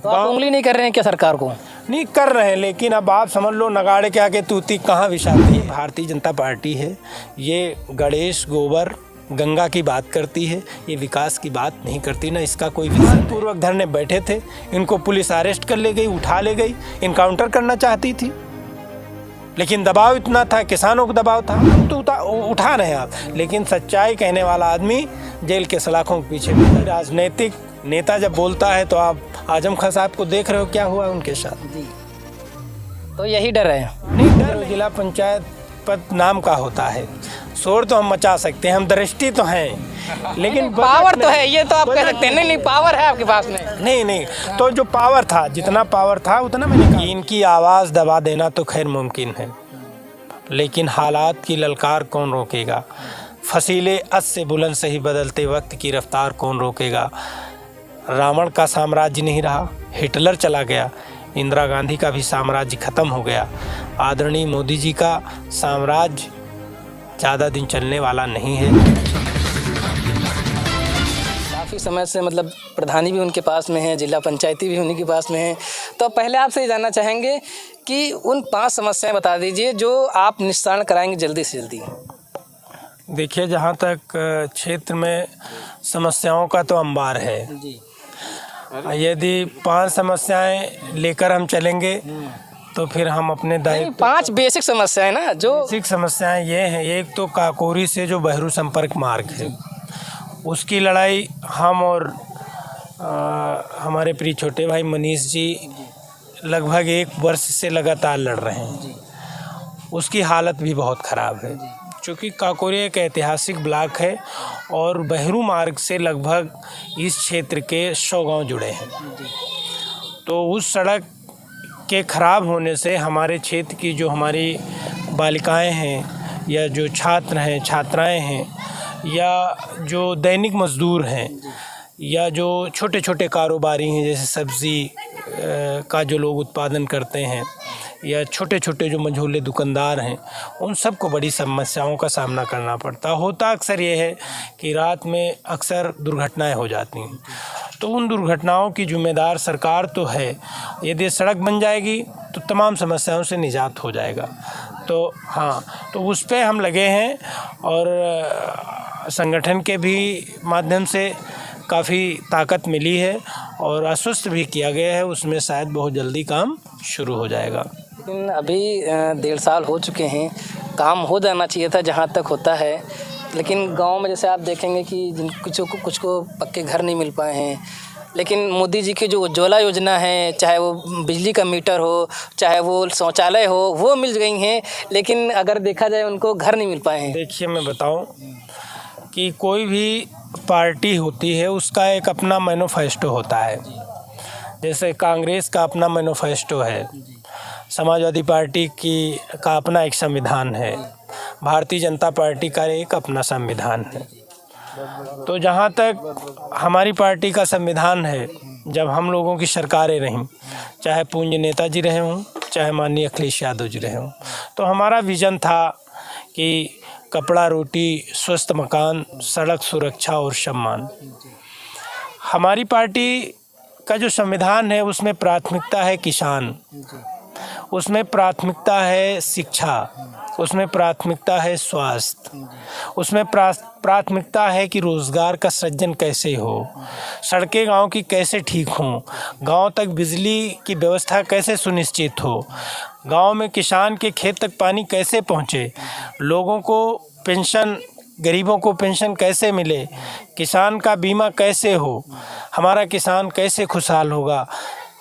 तो आप उंगली नहीं कर रहे हैं क्या सरकार को? नहीं कर रहे हैं, लेकिन अब आप समझ लो नगाड़े के आगे तूती कहाँ विशालती है। भारतीय जनता पार्टी है, ये गणेश गोबर गंगा की बात करती है, ये विकास की बात नहीं करती ना। इसका कोई पूर्वक धरने बैठे थे, इनको पुलिस अरेस्ट कर ले गई, उठा ले गई, इनकाउंटर करना चाहती थी, लेकिन दबाव इतना था, किसानों को दबाव था, तो उठा रहे हैं आप। लेकिन सच्चाई कहने वाला आदमी जेल के सलाखों के पीछे। राजनीतिक नेता जब बोलता है तो आप आजम खान साहब को देख रहे हो क्या हुआ उनके साथ जी। तो यही डर है? नहीं डर, जिला पंचायत पद नाम का होता है, शोर तो हम मचा सकते हैं, हम दृष्टि तो हैं, लेकिन पावर तो है, ये तो आप कह सकते हैं। नहीं पावर है आपके पास में। नहीं तो जो पावर था, जितना पावर था उतना मैंने कहा। इनकी आवाज़ दबा देना तो खैर मुमकिन है, लेकिन हालात की ललकार कौन रोकेगा? फसीले अस से बुलंद से ही बदलते वक्त की रफ्तार कौन रोकेगा? रावण का साम्राज्य नहीं रहा, हिटलर चला गया, इंदिरा गांधी का भी साम्राज्य ख़त्म हो गया। आदरणीय मोदी जी का साम्राज्य ज़्यादा दिन चलने वाला नहीं है। काफ़ी समय से मतलब प्रधानी भी उनके पास में है, जिला पंचायती भी उन्हीं के पास में है। तो पहले आपसे ये जानना चाहेंगे कि उन 5 समस्याएं बता दीजिए जो आप निस्तारण कराएंगे जल्दी से जल्दी। देखिए, जहाँ तक क्षेत्र में समस्याओं का तो अंबार है जी। यदि 5 समस्याएं लेकर हम चलेंगे तो फिर हम अपने दायित्व 5 बेसिक समस्याएं ना, जो बेसिक समस्याएं ये हैं। एक तो काकोरी से जो बहरू संपर्क मार्ग है, उसकी लड़ाई हम और हमारे प्रिय छोटे भाई मनीष जी लगभग 1 वर्ष से लगातार लड़ रहे हैं। उसकी हालत भी बहुत ख़राब है, क्योंकि काकोरी एक ऐतिहासिक ब्लॉक है और बहरू मार्ग से लगभग इस क्षेत्र के 100 गांव जुड़े हैं। तो उस सड़क के ख़राब होने से हमारे क्षेत्र की जो हमारी बालिकाएं हैं, या जो छात्र हैं, छात्राएं हैं, या जो दैनिक मजदूर हैं, या जो छोटे छोटे कारोबारी हैं, जैसे सब्ज़ी का जो लोग उत्पादन करते हैं, या छोटे छोटे जो मझोले दुकानदार हैं, उन सबको बड़ी समस्याओं का सामना करना पड़ता। होता अक्सर ये है कि रात में अक्सर दुर्घटनाएं हो जाती हैं, तो उन दुर्घटनाओं की जिम्मेदार सरकार तो है। यदि सड़क बन जाएगी तो तमाम समस्याओं से निजात हो जाएगा। तो हाँ, तो उस पे हम लगे हैं और संगठन के भी माध्यम से काफ़ी ताकत मिली है और आश्वस्त भी किया गया है, उसमें शायद बहुत जल्दी काम शुरू हो जाएगा। लेकिन अभी 1.5 साल हो चुके हैं, काम हो जाना चाहिए था जहाँ तक होता है। लेकिन गांव में जैसे आप देखेंगे कि कुछ को पक्के घर नहीं मिल पाए हैं, लेकिन मोदी जी की जो उज्ज्वला योजना है, चाहे वो बिजली का मीटर हो, चाहे वो शौचालय हो, वो मिल गई हैं, लेकिन अगर देखा जाए उनको घर नहीं मिल पाए हैं। देखिए, मैं बताऊं कि कोई भी पार्टी होती है उसका एक अपना मैनिफेस्टो होता है। जैसे कांग्रेस का अपना मैनिफेस्टो है, समाजवादी पार्टी का अपना एक संविधान है, भारतीय जनता पार्टी का एक अपना संविधान है। तो जहाँ तक हमारी पार्टी का संविधान है, जब हम लोगों की सरकारें रहीं, चाहे पूज्य नेताजी रहे हों, चाहे माननीय अखिलेश यादव जी रहे हों, तो हमारा विज़न था कि कपड़ा रोटी, स्वस्थ मकान, सड़क सुरक्षा और सम्मान। हमारी पार्टी का जो संविधान है उसमें प्राथमिकता है किसान, उसमें प्राथमिकता है शिक्षा, उसमें प्राथमिकता है स्वास्थ्य, उसमें प्राथमिकता है कि रोज़गार का सृजन कैसे हो, सड़कें गांव की कैसे ठीक हों, गांव तक बिजली की व्यवस्था कैसे सुनिश्चित हो, गांव में किसान के खेत तक पानी कैसे पहुंचे, लोगों को पेंशन, गरीबों को पेंशन कैसे मिले, किसान का बीमा कैसे हो, हमारा किसान कैसे खुशहाल होगा,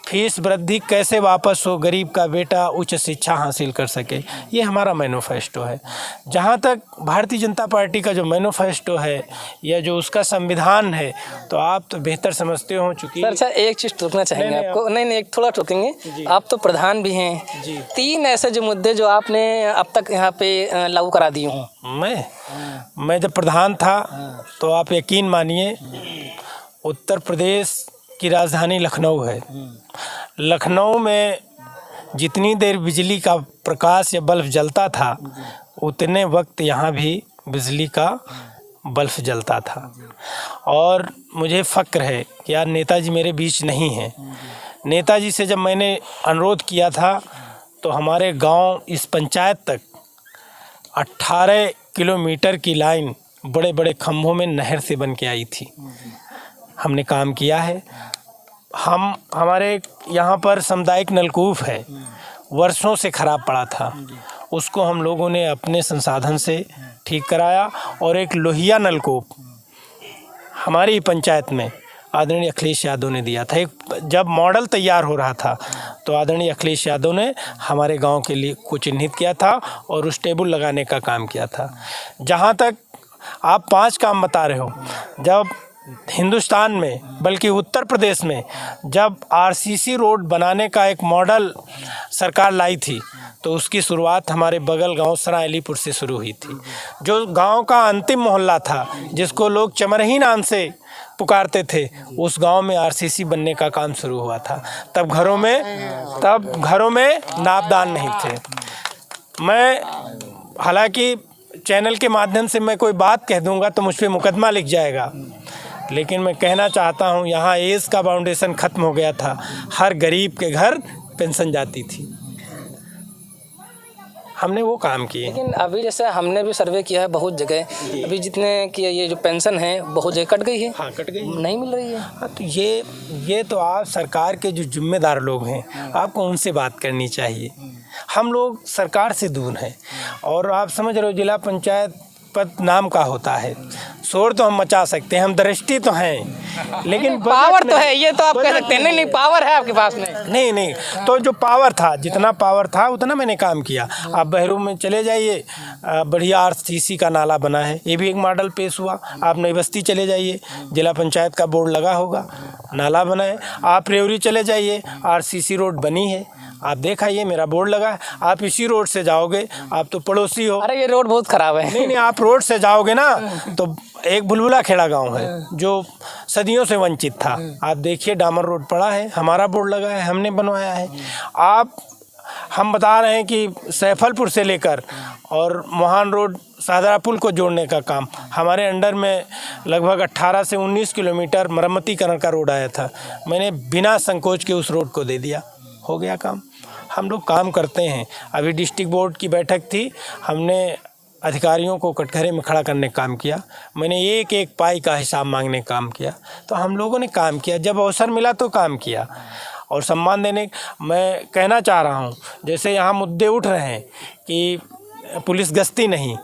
फीस वृद्धि कैसे वापस हो, गरीब का बेटा उच्च शिक्षा हासिल कर सके। ये हमारा मैनिफेस्टो है। जहाँ तक भारतीय जनता पार्टी का जो मैनिफेस्टो है या जो उसका संविधान है, तो आप तो बेहतर समझते हो चुकी। अच्छा, एक चीज़ टोकना चाहेंगे आपको। नहीं, एक थोड़ा टोकेंगे। आप तो प्रधान भी हैं जी। 3 ऐसे जो मुद्दे जो आपने अब तक यहाँ पे लागू करा दिए हों। मैं जब प्रधान था तो आप यकीन मानिए, उत्तर प्रदेश की राजधानी लखनऊ है। लखनऊ में जितनी देर बिजली का प्रकाश या बल्ब जलता था, उतने वक्त यहाँ भी बिजली का बल्ब जलता था। और मुझे फ़क्र है कि यार नेताजी मेरे बीच नहीं हैं, नेताजी से जब मैंने अनुरोध किया था तो हमारे गांव इस पंचायत तक 18 किलोमीटर की लाइन बड़े बड़े खंभों में नहर से बन के आई थी। हमने काम किया है। हमारे यहाँ पर सामुदायिक नलकूप है, वर्षों से ख़राब पड़ा था, उसको हम लोगों ने अपने संसाधन से ठीक कराया। और एक लोहिया नलकूप हमारी पंचायत में आदरणीय अखिलेश यादव ने दिया था। एक जब मॉडल तैयार हो रहा था तो आदरणीय अखिलेश यादव ने हमारे गांव के लिए को चिन्हित किया था और उस टेबल लगाने का काम किया था। जहां तक आप 5 काम बता रहे हो, जब हिंदुस्तान में बल्कि उत्तर प्रदेश में जब आरसीसी रोड बनाने का एक मॉडल सरकार लाई थी तो उसकी शुरुआत हमारे बगल गांव सराय अलीपुर से शुरू हुई थी। जो गांव का अंतिम मोहल्ला था, जिसको लोग चमरही नाम से पुकारते थे, उस गांव में आरसीसी बनने का काम शुरू हुआ था। तब घरों में नापदान नहीं थे। मैं हालांकि चैनल के माध्यम से मैं कोई बात कह दूंगा तो मुझ पे मुकदमा लिख जाएगा, लेकिन मैं कहना चाहता हूं, यहाँ एज का फाउंडेशन ख़त्म हो गया था। हर गरीब के घर पेंशन जाती थी, हमने वो काम किए। लेकिन अभी जैसे हमने भी सर्वे किया है बहुत जगह, अभी जितने कि ये जो पेंशन है बहुत जगह कट गई है। हाँ, कट गई, नहीं मिल रही है। हाँ, तो ये तो आप सरकार के जो जिम्मेदार लोग हैं, आपको उनसे बात करनी चाहिए। हम लोग सरकार से दूर हैं। और आप समझ रहे हो, जिला पंचायत पद नाम का होता है, शोर तो हम मचा सकते हैं, हम दृष्टि तो हैं, लेकिन पावर तो है, ये तो आप कह सकते हैं। नहीं, पावर है आपके पास में। नहीं, तो जो पावर था, जितना पावर था उतना मैंने काम किया। आप बहरू में चले जाइए, बढ़िया आरसीसी का नाला बना है, ये भी एक मॉडल पेश हुआ। आप नई बस्ती चले जाइए, जिला पंचायत का बोर्ड लगा होगा, नाला बना है। आप रेवरी चले जाइए, आरसीसी रोड बनी है, आप देखाइए, मेरा बोर्ड लगा है। आप इसी रोड से जाओगे, आप तो पड़ोसी हो। अरे ये रोड बहुत ख़राब है। नहीं, आप रोड से जाओगे ना तो एक बुलबुला खेड़ा गांव है जो सदियों से वंचित था। आप देखिए, डामर रोड पड़ा है, हमारा बोर्ड लगा है, हमने बनवाया है। हम बता रहे हैं कि सैफलपुर से लेकर और मोहान रोड शाहदरा पुल को जोड़ने का काम हमारे अंडर में लगभग 18 से 19 किलोमीटर मरम्मतीकरण का रोड आया था। मैंने बिना संकोच के उस रोड को दे दिया, हो गया काम। हम लोग काम करते हैं। अभी डिस्ट्रिक्ट बोर्ड की बैठक थी, हमने अधिकारियों को कटघरे में खड़ा करने का काम किया। मैंने एक एक पाई का हिसाब मांगने का काम किया। तो हम लोगों ने काम किया, जब अवसर मिला तो काम किया। और सम्मान देने, मैं कहना चाह रहा हूँ, जैसे यहाँ मुद्दे उठ रहे हैं कि पुलिस गश्ती नहीं,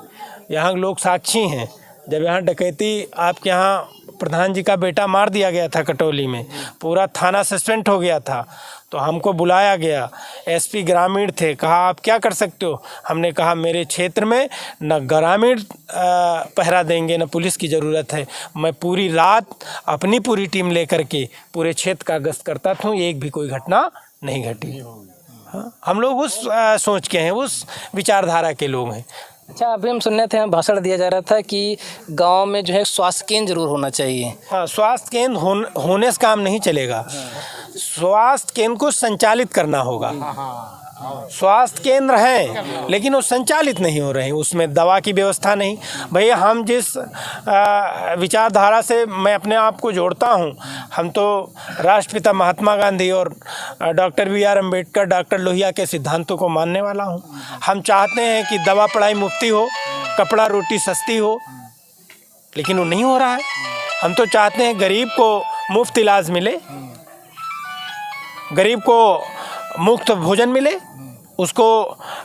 यहाँ लोग साक्षी हैं। जब यहाँ डकैती, आपके यहाँ प्रधान जी का बेटा मार दिया गया था कटौली में, पूरा थाना सस्पेंड हो गया था, तो हमको बुलाया गया। एसपी ग्रामीण थे, कहा आप क्या कर सकते हो? हमने कहा मेरे क्षेत्र में न ग्रामीण पहरा देंगे, न पुलिस की ज़रूरत है। मैं पूरी रात अपनी पूरी टीम लेकर के पूरे क्षेत्र का गश्त करता था, एक भी कोई घटना नहीं घटी। हाँ, हम लोग उस सोच के हैं, उस विचारधारा के लोग हैं। अच्छा, अभी हम सुनने थे, भाषण दिया जा रहा था कि गांव में जो है स्वास्थ्य केंद्र जरूर होना चाहिए। हाँ, स्वास्थ्य केंद्र होने से काम नहीं चलेगा। स्वास्थ्य केंद्र को संचालित करना होगा। स्वास्थ्य केंद्र हैं लेकिन वो संचालित नहीं हो रहे हैं, उसमें दवा की व्यवस्था नहीं। भैया, हम जिस विचारधारा से मैं अपने आप को जोड़ता हूँ, हम तो राष्ट्रपिता महात्मा गांधी और doctor BR Ambedkar, doctor Lohia के सिद्धांतों को मानने वाला हूँ। हम चाहते हैं कि दवा पढ़ाई मुफ्ती हो, कपड़ा रोटी सस्ती हो, लेकिन वो नहीं हो रहा है। हम तो चाहते हैं गरीब को मुफ्त इलाज मिले, गरीब को मुफ्त भोजन मिले, उसको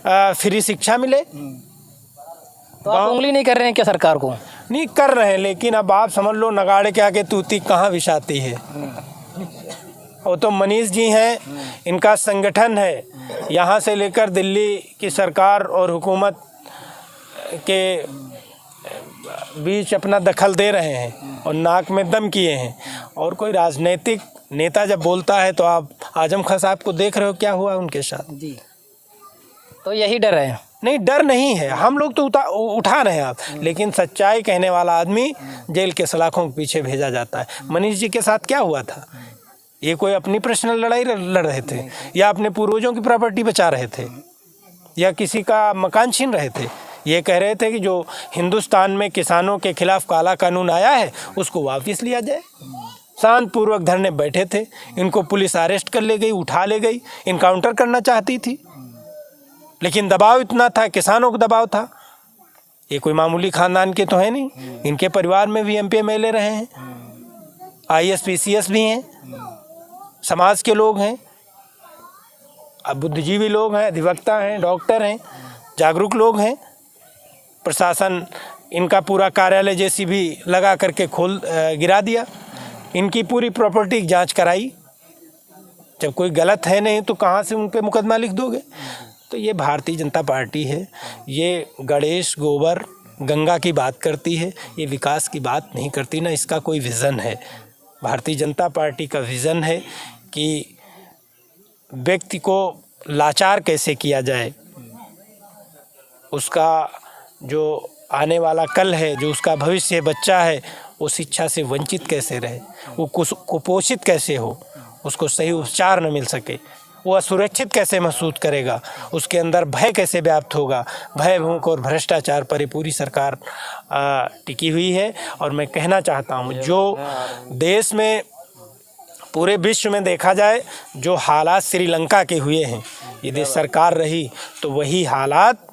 फ्री शिक्षा मिले। तो आप उंगली नहीं कर रहे हैं क्या सरकार को? नहीं कर रहे हैं, लेकिन अब आप समझ लो, नगाड़े के आगे तूती कहाँ विशाती है। वो तो मनीष जी हैं, इनका संगठन है, यहाँ से लेकर दिल्ली की सरकार और हुकूमत के बीच अपना दखल दे रहे हैं और नाक में दम किए हैं। और कोई राजनीतिक नेता जब बोलता है तो आप आजम खां साहब को देख रहे हो क्या हुआ उनके साथ जी। तो यही डर है? नहीं, डर नहीं है, हम लोग तो उठा रहे हैं आप, लेकिन सच्चाई कहने वाला आदमी जेल के सलाखों के पीछे भेजा जाता है। मनीष जी के साथ क्या हुआ था? ये कोई अपनी पर्सनल लड़ाई लड़ रहे थे, या अपने पूर्वजों की प्रॉपर्टी बचा रहे थे, या किसी का मकान छीन रहे थे? ये कह रहे थे कि जो हिंदुस्तान में किसानों के खिलाफ काला कानून आया है उसको वापस लिया जाए। शांतपूर्वक धरने बैठे थे। इनको पुलिस अरेस्ट कर ले गई, उठा ले गई, इनकाउंटर करना चाहती थी, लेकिन दबाव इतना था, किसानों को दबाव था। ये कोई मामूली खानदान के तो है नहीं, इनके परिवार में भी MP MLA रहे हैं, IAS PCS भी हैं, समाज के लोग हैं, अब बुद्धिजीवी लोग हैं, अधिवक्ता हैं, डॉक्टर हैं, जागरूक लोग हैं। प्रशासन इनका पूरा कार्यालय JCB लगा करके गिरा दिया। इनकी पूरी प्रॉपर्टी की जांच कराई। जब कोई गलत है नहीं तो कहाँ से उन पे मुकदमा लिख दोगे? तो ये भारतीय जनता पार्टी है, ये गणेश गोबर गंगा की बात करती है, ये विकास की बात नहीं करती, ना इसका कोई विज़न है। भारतीय जनता पार्टी का विज़न है कि व्यक्ति को लाचार कैसे किया जाए, उसका जो आने वाला कल है, जो उसका भविष्य बच्चा है, वो शिक्षा से वंचित कैसे रहे, वो कुपोषित कैसे हो, उसको सही उपचार न मिल सके, वो असुरक्षित कैसे महसूस करेगा, उसके अंदर भय कैसे व्याप्त होगा। भय, भूख और भ्रष्टाचार पर पूरी सरकार टिकी हुई है। और मैं कहना चाहता हूँ, जो देश में पूरे विश्व में देखा जाए जो हालात श्रीलंका के हुए हैं, यदि सरकार रही तो वही हालात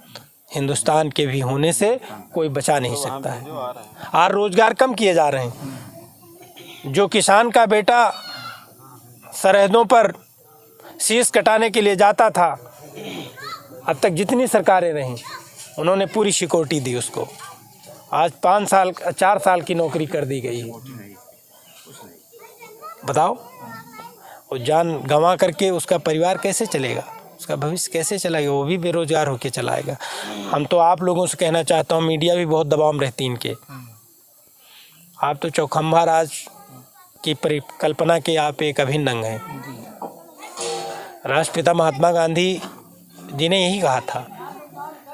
हिंदुस्तान के भी होने से कोई बचा नहीं सकता है। और रोजगार कम किए जा रहे हैं। जो किसान का बेटा सरहदों पर शीश कटाने के लिए जाता था, अब तक जितनी सरकारें रहीं उन्होंने पूरी सिक्योरिटी दी उसको। आज 4 साल की नौकरी कर दी गई है। बताओ, वो जान गंवा करके उसका परिवार कैसे चलेगा, उसका भविष्य कैसे चलाएगा? वो भी बेरोजगार होकर चलाएगा। हम तो आप लोगों से कहना चाहता हूँ, मीडिया भी बहुत दबाव में रहती इनके। आप तो चौखंबा राज की परिकल्पना के आप एक अभिन्न अंग हैं। राष्ट्रपिता महात्मा गांधी जी ने यही कहा था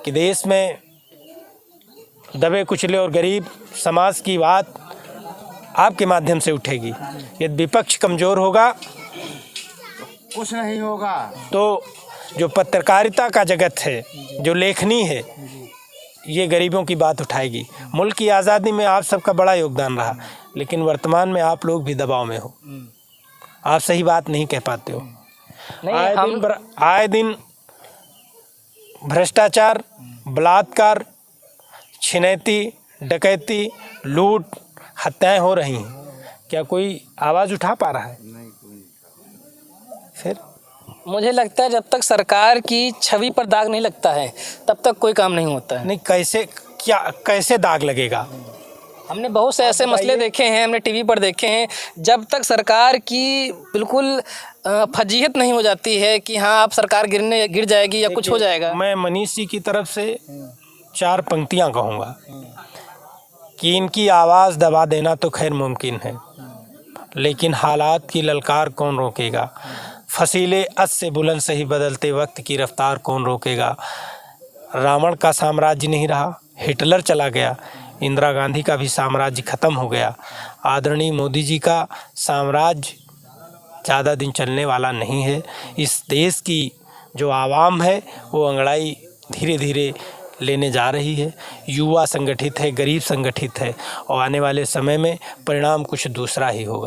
कि देश में दबे कुचले और गरीब समाज की बात आपके माध्यम से उठेगी। यदि विपक्ष कमज़ोर होगा कुछ नहीं होगा। तो जो पत्रकारिता का जगत है, जो लेखनी है, ये गरीबों की बात उठाएगी। मुल्क की आज़ादी में आप सबका बड़ा योगदान रहा, लेकिन वर्तमान में आप लोग भी दबाव में हो, आप सही बात नहीं कह पाते हो। आए दिन भ्रष्टाचार, बलात्कार, छिनैती, डकैती, लूट, हत्याएं हो रही हैं। क्या कोई आवाज़ उठा पा रहा है? फिर मुझे लगता है जब तक सरकार की छवि पर दाग नहीं लगता है तब तक कोई काम नहीं होता है। नहीं, कैसे दाग लगेगा? हमने बहुत से ऐसे मसले देखे हैं, हमने टीवी पर देखे हैं, जब तक सरकार की बिल्कुल फजीहत नहीं हो जाती है कि हाँ अब सरकार गिर जाएगी या कुछ हो जाएगा। मैं मनीष जी की तरफ से 4 पंक्तियां कहूँगा कि इनकी आवाज़ दबा देना तो खैर मुमकिन है, लेकिन हालात की ललकार कौन रोकेगा? फसीले अस से बुलंद सही बदलते वक्त की रफ्तार कौन रोकेगा? रावण का साम्राज्य नहीं रहा, हिटलर चला गया, इंदिरा गांधी का भी साम्राज्य ख़त्म हो गया। आदरणीय मोदी जी का साम्राज्य ज़्यादा दिन चलने वाला नहीं है। इस देश की जो आवाम है वो अंगड़ाई धीरे धीरे लेने जा रही है। युवा संगठित है, गरीब संगठित है, और आने वाले समय में परिणाम कुछ दूसरा ही होगा।